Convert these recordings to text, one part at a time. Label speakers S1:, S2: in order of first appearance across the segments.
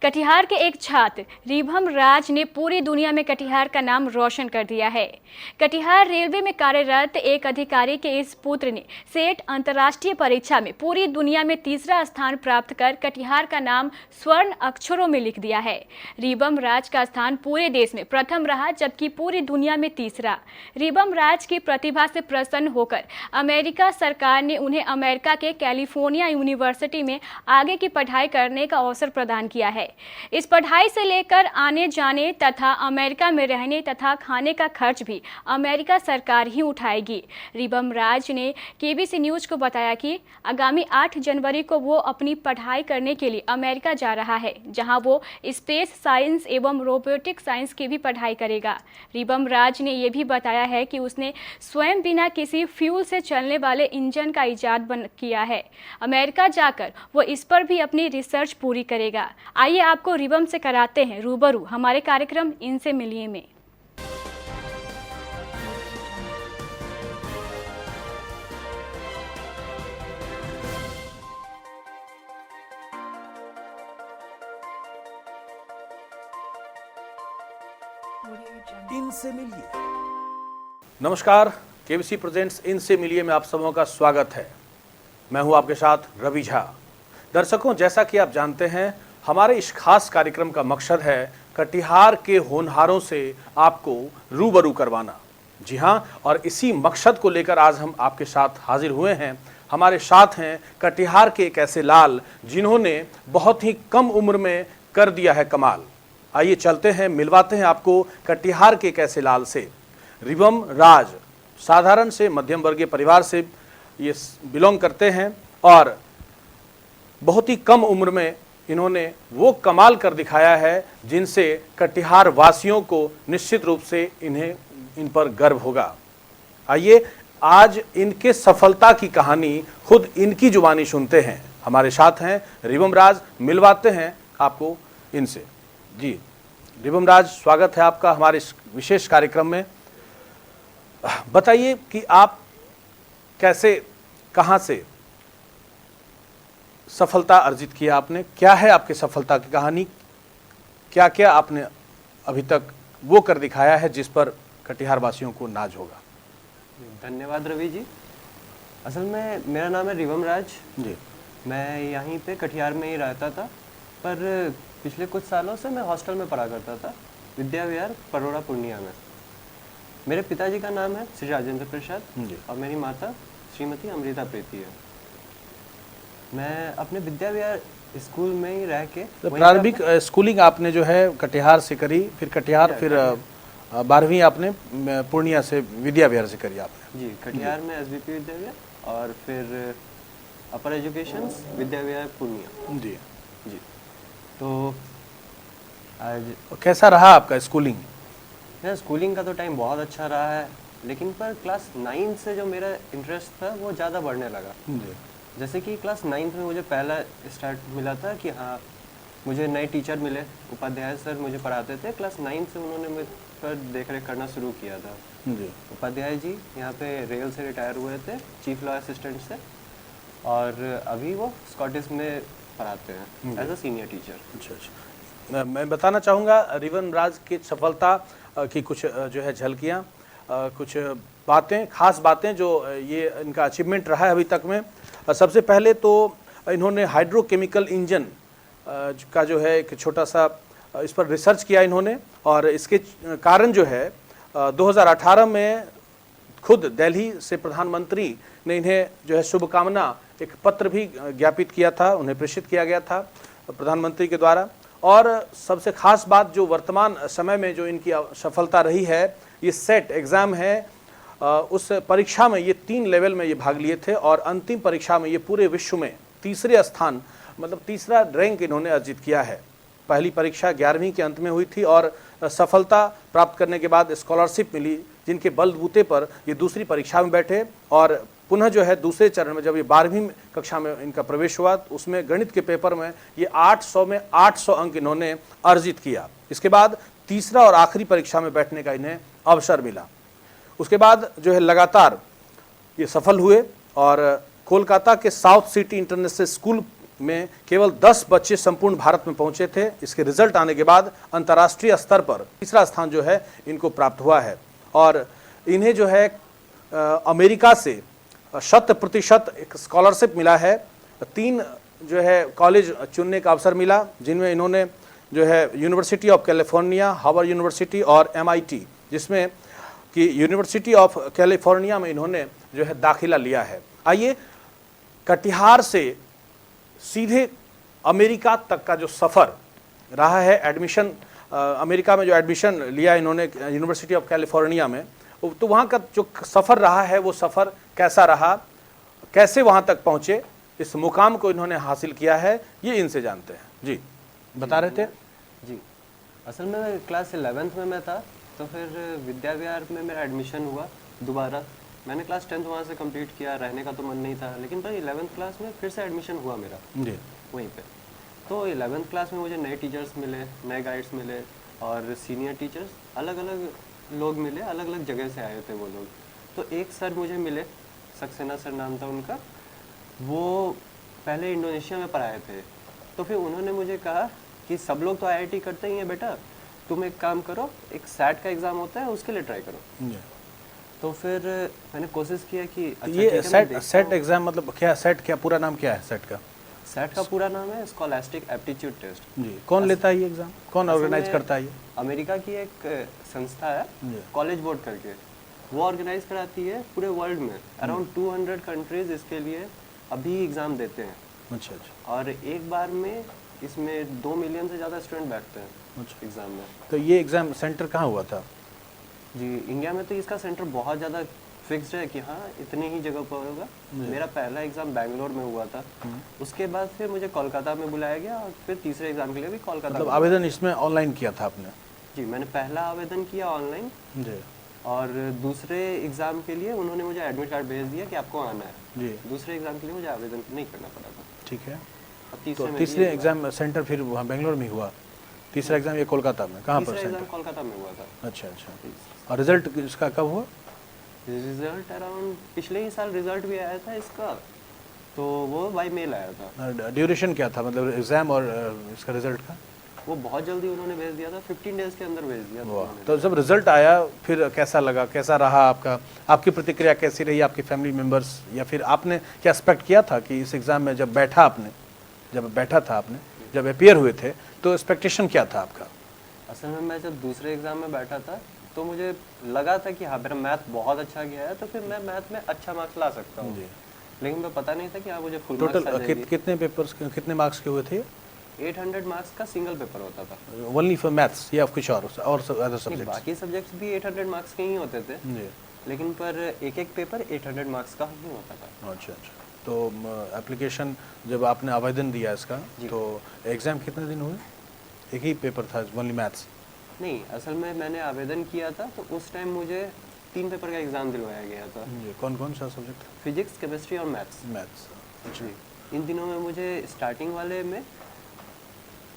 S1: कटिहार के एक छात्र रिभम राज ने पूरी दुनिया में कटिहार का नाम रोशन कर दिया है। कटिहार रेलवे में कार्यरत एक अधिकारी के इस पुत्र ने सेट अंतर्राष्ट्रीय परीक्षा में पूरी दुनिया में तीसरा स्थान प्राप्त कर कटिहार का नाम स्वर्ण अक्षरों में लिख दिया है। रिभम राज का स्थान पूरे देश में प्रथम रहा, जबकि पूरी दुनिया में तीसरा। रिभम राज की प्रतिभा से प्रसन्न होकर अमेरिका सरकार ने उन्हें अमेरिका के कैलिफोर्निया यूनिवर्सिटी में आगे की पढ़ाई करने का अवसर प्रदान किया है। इस पढ़ाई से लेकर आने जाने तथा अमेरिका में रहने तथा खाने का खर्च भी अमेरिका सरकार ही उठाएगी। रिभम राज ने केबीसी न्यूज को बताया कि आगामी 8 जनवरी को वो अपनी पढ़ाई करने के लिए अमेरिका जा रहा है, जहां वो स्पेस साइंस एवं रोबोटिक साइंस की भी पढ़ाई करेगा। रिभम राज ने यह भी बताया है कि उसने स्वयं बिना किसी फ्यूल से चलने वाले इंजन का इजाद किया है। अमेरिका जाकर वो इस पर भी अपनी रिसर्च पूरी करेगा। आइए आपको रिभम से कराते हैं रूबरू हमारे कार्यक्रम इनसे मिलिए में।
S2: इनसे मिलिए। नमस्कार, केबीसी प्रेजेंट्स इनसे मिलिए में आप सबों का स्वागत है। मैं हूं आपके साथ रवि झा। दर्शकों, जैसा कि आप जानते हैं, हमारे इस खास कार्यक्रम का मकसद है कटिहार के होनहारों से आपको रूबरू करवाना। जी हां, और इसी मकसद को लेकर आज हम आपके साथ हाजिर हुए हैं। हमारे साथ हैं कटिहार के एक ऐसे लाल जिन्होंने बहुत ही कम उम्र में कर दिया है कमाल। आइए चलते हैं, मिलवाते हैं आपको कटिहार के एक ऐसे लाल से। रिभम राज साधारण से मध्यम वर्गीय परिवार से ये बिलोंग करते हैं और बहुत ही कम उम्र में इन्होंने वो कमाल कर दिखाया है जिनसे कटिहार वासियों को निश्चित रूप से इन पर गर्व होगा। आइए आज इनके सफलता की कहानी खुद इनकी जुबानी सुनते हैं। हमारे साथ हैं रिभम राज, मिलवाते हैं आपको इनसे। जी रिभम राज, स्वागत है आपका हमारे इस विशेष कार्यक्रम में। बताइए कि आप कैसे, कहां से सफलता अर्जित किया आपने, क्या है आपकी सफलता की कहानी, क्या क्या आपने अभी तक वो कर दिखाया है जिस पर कटिहार वासियों को नाज होगा।
S3: धन्यवाद रवि जी। असल में मेरा नाम है रिभम राज
S2: जी।
S3: मैं यहीं पे कटिहार में ही रहता था, पर पिछले कुछ सालों से मैं हॉस्टल में पढ़ा करता था, विद्या विहार परोड़ा पूर्णिया में। मेरे पिताजी का नाम है श्री राजेंद्र प्रसाद और मेरी माता श्रीमती अमृता प्रीति है। मैं अपने विद्या विहार स्कूल में ही रह के
S2: प्रारंभिक स्कूलिंग आपने जो है कटिहार से करी, फिर कटिहार, फिर 12वीं आपने पूर्णिया से विद्या विहार से करी आपने।
S3: जी, कटिहार में एसबीपी विद्या विहार और फिर अपर एजुकेशन विद्या विहार पूर्णिया।
S2: जी
S3: जी। तो आज
S2: कैसा रहा आपका स्कूलिंग?
S3: मेरा स्कूलिंग का तो टाइम बहुत अच्छा रहा है, लेकिन पर क्लास 9 से जो मेरा इंटरेस्ट था वो ज़्यादा बढ़ने लगा।
S2: जी।
S3: जैसे कि क्लास 9 में मुझे पहला स्टार्ट मिला था कि हाँ, मुझे नए टीचर मिले, उपाध्याय सर मुझे पढ़ाते थे। क्लास 9 से उन्होंने मुझ पर देख रेख करना शुरू किया था।
S2: जी।
S3: उपाध्याय जी यहाँ पे रेल से रिटायर हुए थे, चीफ लॉ असिस्टेंट से, और अभी वो स्कॉटिश में पढ़ाते हैं एज अ सीनियर टीचर।
S2: अच्छा। मैं बताना चाहूँगा रिभम राज की सफलता की कुछ जो है झलकियाँ, कुछ बातें, खास बातें जो ये इनका अचीवमेंट रहा है अभी तक में। सबसे पहले तो इन्होंने हाइड्रोकेमिकल इंजन का जो है एक छोटा सा इस पर रिसर्च किया इन्होंने, और इसके कारण जो है 2018 में खुद दिल्ली से प्रधानमंत्री ने इन्हें जो है शुभकामना एक पत्र भी ज्ञापित किया था, उन्हें प्रेषित किया गया था प्रधानमंत्री के द्वारा। और सबसे खास बात जो वर्तमान समय में जो इनकी सफलता रही है, ये सेट एग्ज़ाम है, उस परीक्षा में ये 3 लेवल में ये भाग लिए थे और अंतिम परीक्षा में ये पूरे विश्व में तीसरे स्थान, मतलब तीसरा रैंक इन्होंने अर्जित किया है। पहली परीक्षा 11वीं के अंत में हुई थी और सफलता प्राप्त करने के बाद स्कॉलरशिप मिली, जिनके बलबूते पर ये दूसरी परीक्षा में बैठे और पुनः जो है दूसरे चरण में जब ये 12वीं कक्षा में इनका प्रवेश हुआ, उसमें गणित के पेपर में ये 800 में 800 अंक इन्होंने अर्जित किया। इसके बाद तीसरा और आखिरी परीक्षा में बैठने का इन्हें अवसर मिला। उसके बाद जो है लगातार ये सफल हुए और कोलकाता के साउथ सिटी इंटरनेशनल स्कूल में केवल 10 बच्चे संपूर्ण भारत में पहुंचे थे। इसके रिजल्ट आने के बाद अंतर्राष्ट्रीय स्तर पर तीसरा स्थान जो है इनको प्राप्त हुआ है और इन्हें जो है अमेरिका से 100% एक स्कॉलरशिप मिला है। 3 जो है कॉलेज चुनने का अवसर मिला, जिनमें इन्होंने जो है university of California, Harvard university और MIT, जिसमें कि यूनिवर्सिटी ऑफ कैलिफोर्निया में इन्होंने जो है दाखिला लिया है। आइए कटिहार से सीधे अमेरिका तक का जो सफ़र रहा है, एडमिशन अमेरिका में जो एडमिशन लिया इन्होंने यूनिवर्सिटी ऑफ कैलिफोर्निया में, तो वहाँ का जो सफ़र रहा है वो सफ़र कैसा रहा, कैसे वहाँ तक पहुँचे, इस मुकाम को इन्होंने हासिल किया है, ये इनसे जानते हैं। जी बता रहे थे।
S3: जी, असल में क्लास 11th में मैं था, तो फिर विद्या विहार में मेरा एडमिशन हुआ दोबारा। मैंने क्लास 10th वहाँ से कंप्लीट किया, रहने का तो मन नहीं था, लेकिन पर 11th क्लास में फिर से एडमिशन हुआ मेरा
S2: जी
S3: वहीं पे। तो 11th क्लास में मुझे नए टीचर्स मिले, नए गाइड्स मिले और सीनियर टीचर्स अलग अलग लोग मिले, अलग अलग जगह से आए थे वो लोग। तो एक सर मुझे मिले, सक्सेना सर नाम था उनका, वो पहले इंडोनेशिया में पढ़ाए थे। तो फिर उन्होंने मुझे कहा कि सब लोग तो IIT करते ही हैं बेटा, तुम एक काम करो, एक SAT का एग्ज़ाम होता है उसके लिए ट्राई करो।
S2: जी।
S3: तो फिर मैंने कोशिश किया कि अच्छा
S2: ये
S3: ठीक है, मैं
S2: सेट एग्जाम मतलब क्या, सेट क्या पूरा नाम क्या है सेट का?
S3: SAT का पूरा नाम है स्कॉलास्टिक एप्टीट्यूड टेस्ट।
S2: जी, कौन लेता है ये एग्जाम, कौन ऑर्गेनाइज करता है ये?
S3: अमेरिका की एक संस्था है
S2: जी।
S3: कॉलेज बोर्ड करके, वो ऑर्गेनाइज कराती है पूरे वर्ल्ड में। अराउंड 200 कंट्रीज इसके लिए अभी एग्ज़ाम देते हैं।
S2: अच्छा अच्छा
S3: और एक बार में इसमें 2 मिलियन से ज़्यादा स्टूडेंट बैठते हैं
S2: अच्छा।
S3: एग्ज़ाम में।
S2: तो ये एग्जाम सेंटर कहाँ हुआ था?
S3: जी, इंडिया में तो इसका सेंटर बहुत ज़्यादा फिक्स्ड है कि हाँ इतनी ही जगह पर होगा। मेरा पहला एग्ज़ाम बेंगलोर में हुआ था, उसके बाद फिर मुझे कोलकाता में बुलाया गया और फिर तीसरे एग्ज़ाम के लिए भी कोलकाता
S2: मतलब
S3: में।
S2: आवेदन इसमें ऑनलाइन किया था आपने?
S3: जी, मैंने पहला आवेदन किया ऑनलाइन
S2: जी
S3: और दूसरे एग्ज़ाम के लिए उन्होंने मुझे एडमिट कार्ड भेज दिया कि आपको आना है।
S2: जी
S3: दूसरे एग्ज़ाम के लिए मुझे आवेदन नहीं करना पड़ा था।
S2: ठीक है।
S3: और
S2: तो
S3: तीसरे में
S2: तीसरे
S3: भी
S2: एग्जाम सेंटर फिर वहाँ बेंगलोर में हुआ, तीसरा एग्जाम ये कोलकाता में, कहाँ पर
S3: तीसरा एग्ज़ाम
S2: सेंटर?
S3: कोलकाता में हुआ था।
S2: अच्छा अच्छा। और रिजल्ट इसका कब हुआ?
S3: रिजल्ट अराउंड पिछले ही साल रिजल्ट भी आया था इसका, तो वो बाई मेल आया था।
S2: ड्यूरेशन क्या था मतलब एग्जाम और इसका रिजल्ट का?
S3: वो बहुत जल्दी उन्होंने भेज दिया था, 15 डेज के अंदर भेज दिया था
S2: वाह।
S3: उन्होंने।
S2: तो जब रिजल्ट आया फिर कैसा लगा, कैसा रहा आपका, आपकी प्रतिक्रिया कैसी रही, आपकी फैमिली मेंबर्स, या फिर आपने क्या एक्सपेक्ट किया था कि इस एग्जाम में जब बैठा था आपने, जब अपियर हुए थे, तो एक्सपेक्टेशन क्या था आपका?
S3: असल में मैं जब दूसरे एग्ज़ाम में बैठा था तो मुझे लगा था कि हाँ मेरा मैथ बहुत अच्छा गया है, तो फिर मैं मैथ में अच्छा मार्क्स ला सकता हूँ। लेकिन मैं पता नहीं था कि हाँ मुझे फुल मार्क्स आ
S2: टोटल
S3: जाएगी।
S2: कितने पेपर्स, कितने मार्क्स के हुए थे?
S3: 800 मार्क्स का सिंगल पेपर होता था।
S2: ओनली फॉर मैथ्स या कुछ और अदर
S3: नहीं,
S2: सब्जेक्ट्स?
S3: बाकी सब्जेक्ट्स भी 800 मार्क्स के ही होते थे,
S2: जी।
S3: लेकिन पर एक एक पेपर 800 मार्क्स का ही होता था।
S2: अच्छा अच्छा। तो एप्लीकेशन जब आपने आवेदन दिया इसका, तो एग्ज़ाम कितने दिन हुए? एक ही पेपर था, ओनली मैथ्स?
S3: नहीं, असल में मैंने आवेदन किया था तो उस टाइम मुझे 3 पेपर का एग्ज़ाम दिलवाया गया था।
S2: जी। कौन कौन सा सब्जेक्ट?
S3: फिजिक्स, केमिस्ट्री और मैथ्स।
S2: मैथ्स।
S3: जी, इन दिनों में मुझे स्टार्टिंग वाले में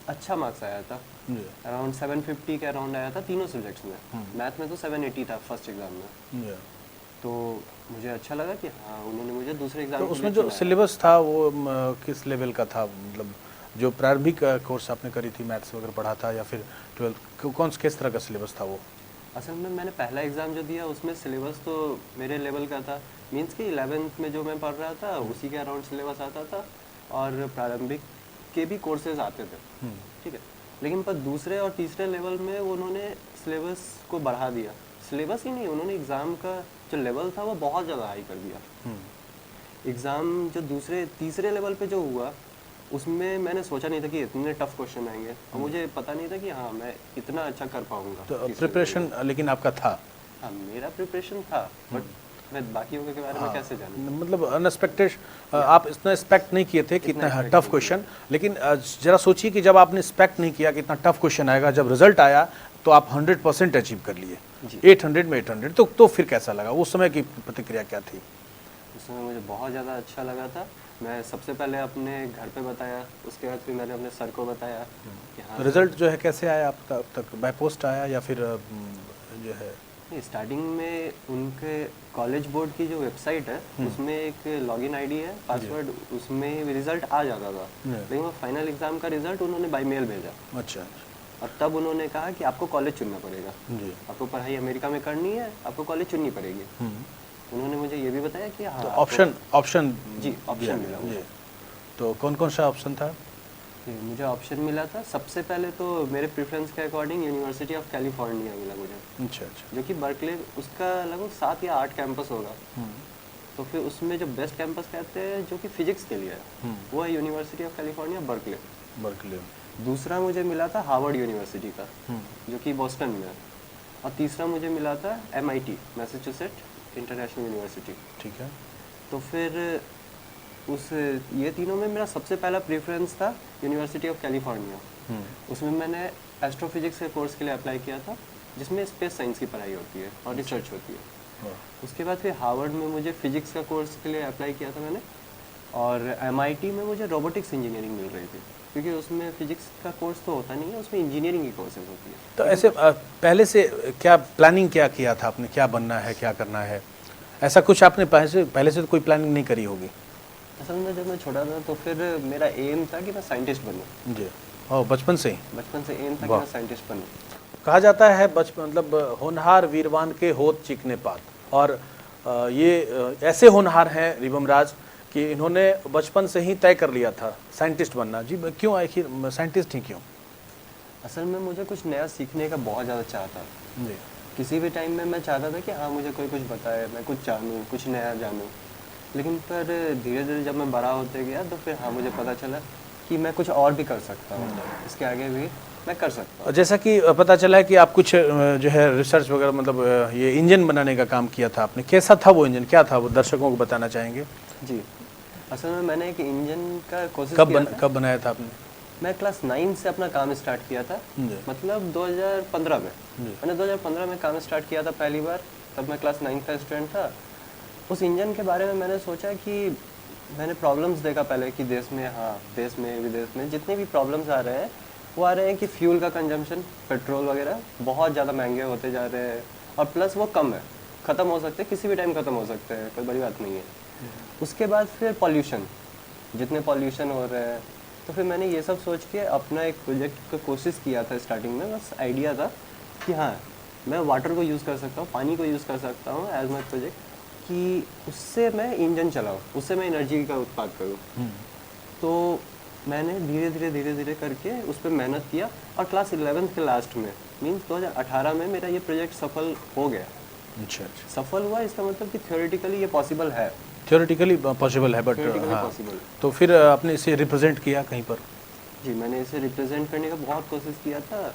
S3: अच्छा मार्क्स आया था,
S2: जी
S3: अराउंड 750 के अराउंड आया था तीनों सब्जेक्ट्स में। मैथ में तो 780 था फर्स्ट एग्ज़ाम में।
S2: जी।
S3: तो मुझे अच्छा लगा कि हाँ उन्होंने मुझे दूसरे एग्ज़ाम
S2: तो
S3: के
S2: उसमें
S3: लिए
S2: जो
S3: चुना है।
S2: सिलेबस था वो किस लेवल का था, मतलब जो प्रारंभिक कोर्स आपने करी थी, मैथ्स वगैरह पढ़ा था, या फिर 12 किस तरह का सिलेबस था वो?
S3: असल में मैंने पहला एग्ज़ाम जो दिया उसमें सिलेबस तो मेरे लेवल का था, मींस कि 11th में जो मैं पढ़ रहा था उसी के अराउंड सिलेबस आता था और प्रारंभिक के भी कोर्सेज आते थे, ठीक है। लेकिन पर दूसरे और तीसरे लेवल में उन्होंने सिलेबस को बढ़ा दिया। सिलेबस ही नहीं, उन्होंने एग्ज़ाम का जो लेवल था वो बहुत ज़्यादा हाई कर दिया। एग्ज़ाम जो दूसरे तीसरे लेवल पे जो हुआ उसमें मैंने सोचा नहीं था कि इतने टफ क्वेश्चन आएंगे, और मुझे पता नहीं था कि हाँ मैं इतना अच्छा कर पाऊंगा।
S2: तो प्रिपरेशन लेकिन आपका था?
S3: हाँ, मेरा प्रिपरेशन था, बट मैं बाकियों के बारे में कैसे जानूँ।
S2: मतलब अनएक्सपेक्टेड, आप इतना एक्सपेक्ट नहीं किए थे कि इतना टफ क्वेश्चन, लेकिन जरा सोचिए कि जब आपने एक्सपेक्ट नहीं किया कि इतना टफ क्वेश्चन आएगा, जब रिजल्ट आया तो आप 100% अचीव कर लिए, 800 में 800। तो फिर कैसा लगा, उस समय की प्रतिक्रिया क्या थी?
S3: उस समय मुझे बहुत ज़्यादा अच्छा लगा था। मैं सबसे पहले अपने घर पे बताया, उसके बाद फिर मैंने अपने सर को बताया कि हाँ।
S2: रिजल्ट जो है कैसे आया आपका अब तक, बाय पोस्ट आया या फिर जो है
S3: स्टार्टिंग में उनके कॉलेज बोर्ड की जो वेबसाइट है उसमें एक लॉगिन आईडी है, पासवर्ड, उसमें रिजल्ट आ जाता था। लेकिन वो फाइनल एग्जाम का रिजल्ट उन्होंने बाई मेल भेजा।
S2: अच्छा।
S3: और तब उन्होंने कहा कि आपको कॉलेज चुनना पड़ेगा,
S2: जी।
S3: आपको पढ़ाई अमेरिका में करनी है, आपको कॉलेज चुननी पड़ेगी। उन्होंने मुझे ये भी बताया कि हाँ
S2: तो ऑप्शन
S3: जी ऑप्शन मिला मुझे।
S2: जी। तो कौन कौन सा ऑप्शन था?
S3: जी, मुझे ऑप्शन मिला था सबसे पहले तो मेरे प्रेफरेंस के अकॉर्डिंग यूनिवर्सिटी ऑफ कैलिफोर्निया मिला मुझे,
S2: अच्छा अच्छा।
S3: जो कि बर्कले, उसका लगभग 7 या 8 कैंपस होगा। तो फिर उसमें जो बेस्ट कैंपस कहते हैं जो कि फिजिक्स के लिए है वो है university of California Berkeley.
S2: Berkeley.
S3: दूसरा मुझे मिला था हार्वर्ड यूनिवर्सिटी का जो कि बोस्टन में है। और तीसरा मुझे मिला था MIT, मैसाचुसेट्स इंटरनेशनल यूनिवर्सिटी।
S2: ठीक है।
S3: तो फिर ये तीनों में मेरा सबसे पहला प्रेफरेंस था यूनिवर्सिटी ऑफ कैलिफोर्निया। उसमें मैंने एस्ट्रोफिजिक्स के कोर्स के लिए अप्लाई किया था, जिसमें स्पेस साइंस की पढ़ाई होती है और रिसर्च होती है। उसके बाद फिर हार्वर्ड में मुझे फिजिक्स का कोर्स के लिए अप्लाई किया था मैंने, और MIT में मुझे रोबोटिक्स इंजीनियरिंग मिल रही थी, क्योंकि उसमें फिजिक्स का कोर्स तो होता नहीं है, उसमें इंजीनियरिंग की कोर्सेज होती है।
S2: तो ऐसे पहले से क्या प्लानिंग क्या किया था आपने, क्या बनना है, क्या करना है? ऐसा कुछ आपने पहले से तो कोई प्लानिंग नहीं करी होगी?
S3: असल में जब मैं छोटा था तो फिर मेरा एम था कि मैं साइंटिस्ट बनूं।
S2: जी। और बचपन से ही?
S3: बचपन से एम था कि मैं साइंटिस्ट बनूं।
S2: कहा जाता है बचपन मतलब होनहार वीरवान के होत चिकने पात, और ये ऐसे होनहार हैं रिवम राज कि इन्होंने बचपन से ही तय कर लिया था साइंटिस्ट बनना। जी क्यों आखिर साइंटिस्ट ही क्यों?
S3: असल में मुझे कुछ नया सीखने का बहुत ज़्यादा चाह था।
S2: जी।
S3: किसी भी टाइम में मैं चाहता था कि हाँ मुझे कोई कुछ बताए, मैं कुछ जानूँ, कुछ नया जानूँ। लेकिन फिर धीरे धीरे जब मैं बड़ा होते गया तो फिर हाँ मुझे पता चला कि मैं कुछ और भी कर सकता हूँ, इसके आगे भी मैं कर सकता हूँ।
S2: जैसा कि पता चला है कि आप कुछ जो है रिसर्च वगैरह मतलब ये इंजन बनाने का काम किया था आपने। कैसा था वो इंजन, क्या था वो, दर्शकों को बताना चाहेंगे?
S3: जी, असल में मैंने एक इंजन का कोशिश किया था।
S2: कब बनाया था आपने?
S3: मैं क्लास 9 से अपना काम स्टार्ट किया था, मतलब 2015 में। मैंने 2015 में काम स्टार्ट किया था पहली बार, तब मैं क्लास 9 का स्टूडेंट था। उस इंजन के बारे में मैंने सोचा कि मैंने प्रॉब्लम्स देखा पहले कि देश में, हाँ देश में विदेश में जितने भी प्रॉब्लम्स आ रहे हैं वो आ रहे हैं कि फ्यूल का कंजम्पशन, पेट्रोल वगैरह बहुत ज़्यादा महंगे होते जा रहे हैं, और प्लस वो कम है, ख़त्म हो सकते हैं, किसी भी टाइम ख़त्म हो सकते हैं, कोई बड़ी बात नहीं है। उसके बाद फिर पॉल्यूशन, जितने पॉल्यूशन हो रहे हैं, तो फिर मैंने ये सब सोच के अपना एक प्रोजेक्ट का कोशिश किया था। स्टार्टिंग में बस आइडिया था कि हाँ मैं वाटर को यूज़ कर सकता हूँ, पानी को यूज़ कर सकता हूँ एज माई प्रोजेक्ट, कि उससे मैं इंजन चलाऊँ, उससे मैं एनर्जी का उत्पाद करूँ। तो मैंने धीरे धीरे करके उस पर मेहनत किया, और क्लास 11th के लास्ट में मीन्स 2018 में मेरा ये प्रोजेक्ट सफल हो गया।
S2: अच्छा।
S3: सफल हुआ इसका मतलब कि थ्योरेटिकली ये पॉसिबल है।
S2: थ्योरेटिकली पॉसिबल है, बट हाँ।
S3: पॉसिबल।
S2: तो फिर आपने इसे रिप्रेजेंट किया कहीं पर?
S3: जी, मैंने इसे रिप्रेजेंट करने का बहुत कोशिश किया था।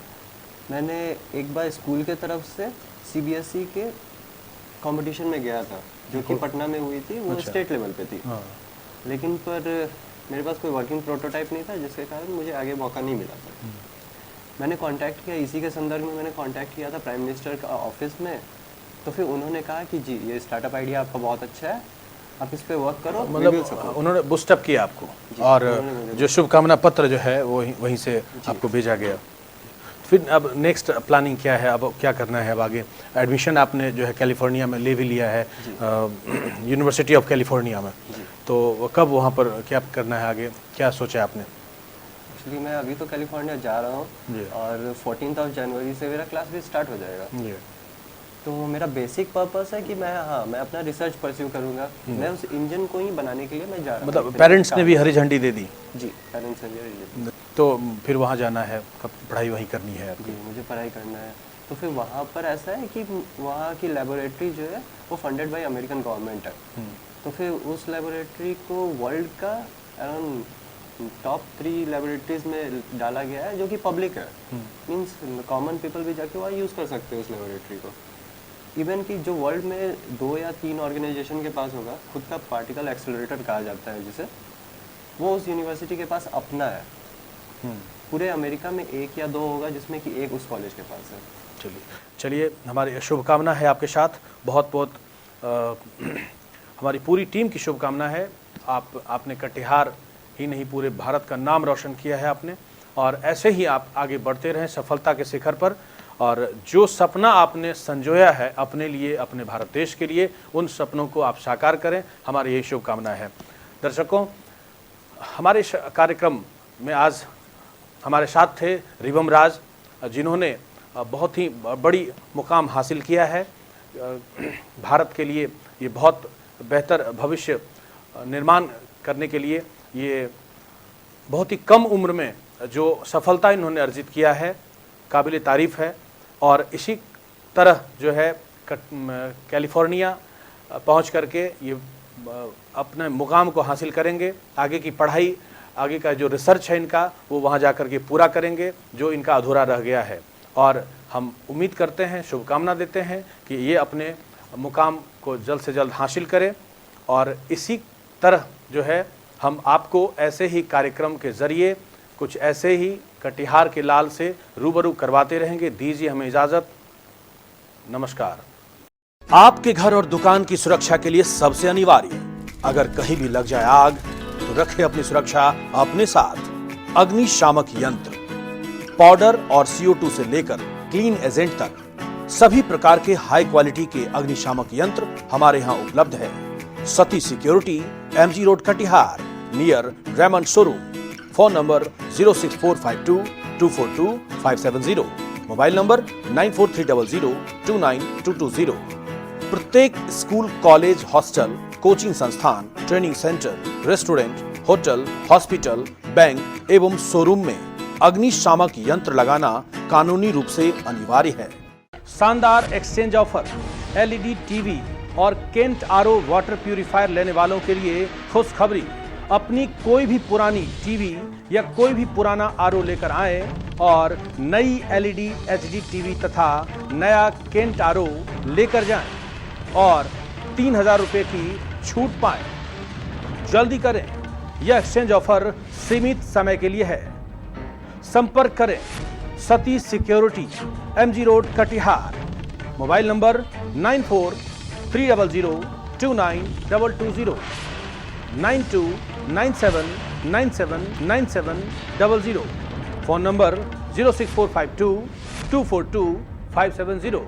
S3: मैंने एक बार स्कूल के तरफ से CBSE के कंपटीशन में गया था, जो कि पटना में हुई थी, वो स्टेट लेवल पे थी। लेकिन पर मेरे पास कोई वर्किंग प्रोटोटाइप नहीं था, जिसके कारण मुझे आगे मौका नहीं मिला था। मैंने कांटेक्ट किया, इसी के संदर्भ में मैंने कांटेक्ट किया था प्राइम मिनिस्टर का ऑफिस में। तो फिर उन्होंने कहा कि जी ये स्टार्टअप आइडिया आपका बहुत अच्छा है, आप इस पे वर्क करो।
S2: मतलब उन्होंने बूस्टअप किया आपको, और जो शुभकामना पत्र जो है वो वहीं से आपको भेजा गया। फिर अब नेक्स्ट प्लानिंग क्या है, अब क्या करना है? अब आगे एडमिशन आपने जो है कैलिफोर्निया में ले भी लिया है, यूनिवर्सिटी ऑफ कैलिफोर्निया में, तो कब वहाँ पर क्या करना है आगे, क्या सोचा आपने?
S3: एक्चुअली मैं अभी तो कैलिफोर्निया जा रहा हूँ, और 14 जनवरी से मेरा क्लास भी स्टार्ट हो जाएगा। तो मेरा बेसिक पर्पस है कि मैं अपना रिसर्च परस्यू करूँगा। मैं उस इंजन को ही बनाने के लिए मैं जा रहा हूँ।
S2: मतलब पेरेंट्स ने भी हरी झंडी दे दी?
S3: जी, पेरेंट्स ने भी हरी झंडी।
S2: तो फिर वहाँ जाना है, कब पढ़ाई वहीं करनी है?
S3: जी, मुझे पढ़ाई करना है। तो फिर वहाँ पर ऐसा है कि वहाँ की लेबोरेटरी जो है वो फंडेड बाय अमेरिकन गवर्नमेंट है। तो फिर उस लेबोरेटरी को वर्ल्ड का अराउंड टॉप 3 लेबोरेटरीज में डाला गया है, जो कि पब्लिक है। मीन्स कॉमन पीपल भी जाके वहाँ यूज़ कर सकते हैं उस लेबोरेटरी को। इवन कि जो वर्ल्ड में 2 या 3 ऑर्गेनाइजेशन के पास होगा, खुद का पार्टिकल एक्सेलरेटर कहा जाता है जिसे, वो उस यूनिवर्सिटी के पास अपना है। पूरे अमेरिका में 1 या 2 होगा, जिसमें कि 1 उस कॉलेज के पास है।
S2: चलिए हमारी शुभकामना है आपके साथ, बहुत बहुत हमारी पूरी टीम की शुभकामना है। आपने कटिहार ही नहीं पूरे भारत का नाम रोशन किया है आपने, और ऐसे ही आप आगे बढ़ते रहें सफलता के शिखर पर। और जो सपना आपने संजोया है अपने लिए, अपने भारत देश के लिए, उन सपनों को आप साकार करें, हमारी यही शुभकामना है। दर्शकों, हमारे कार्यक्रम में आज हमारे साथ थे रिवम राज, जिन्होंने बहुत ही बड़ी मुकाम हासिल किया है। भारत के लिए ये बहुत बेहतर भविष्य निर्माण करने के लिए ये बहुत ही कम उम्र में जो सफलता इन्होंने अर्जित किया है, काबिल तारीफ़ है। और इसी तरह जो है कैलिफोर्निया पहुंच करके ये अपने मुकाम को हासिल करेंगे। आगे की पढ़ाई, आगे का जो रिसर्च है इनका, वो वहां जा कर के पूरा करेंगे जो इनका अधूरा रह गया है। और हम उम्मीद करते हैं, शुभकामना देते हैं कि ये अपने मुकाम को जल्द से जल्द हासिल करें। और इसी तरह जो है हम आपको ऐसे ही कार्यक्रम के ज़रिए कुछ ऐसे ही कटिहार के लाल से रूबरू करवाते रहेंगे। दीजिए हमें इजाज़त, नमस्कार। आपके घर और दुकान की सुरक्षा के लिए सबसे अनिवार्य, अगर कहीं भी लग जाए आग तो रखें अपनी सुरक्षा अपने साथ। अग्निशामक यंत्र, पाउडर और CO2 से लेकर क्लीन एजेंट तक सभी प्रकार के हाई क्वालिटी के अग्निशामक यंत्र हमारे यहाँ उपलब्ध है। Sati security, MG road Katihar, near Raymond showroom. Phone number 06452242570, mobile number 9430029220। प्रत्येक स्कूल, कॉलेज, हॉस्टल, कोचिंग संस्थान, training centre, restaurant, hotel, hospital, bank एवं शोरूम में अग्निशामक यंत्र लगाना कानूनी रूप से अनिवार्य है। शानदार एक्सचेंज ऑफर, LED टीवी और केंट RO वाटर प्यूरिफायर लेने वालों के लिए खुशखबरी। अपनी कोई भी पुरानी टीवी या कोई भी पुराना RO लेकर आएं और नई LED HD टीवी तथा नया केंट RO लेकर जाएं और 3000 रुपये की छूट पाएं। जल्दी करें, यह एक्सचेंज ऑफर सीमित समय के लिए है। संपर्क करें Sati security, MG road Katihar, mobile number 9430029220, 9297979700, phone number 06452242570।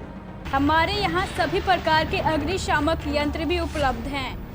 S1: हमारे यहाँ सभी प्रकार के अग्निशामक यंत्र भी उपलब्ध हैं।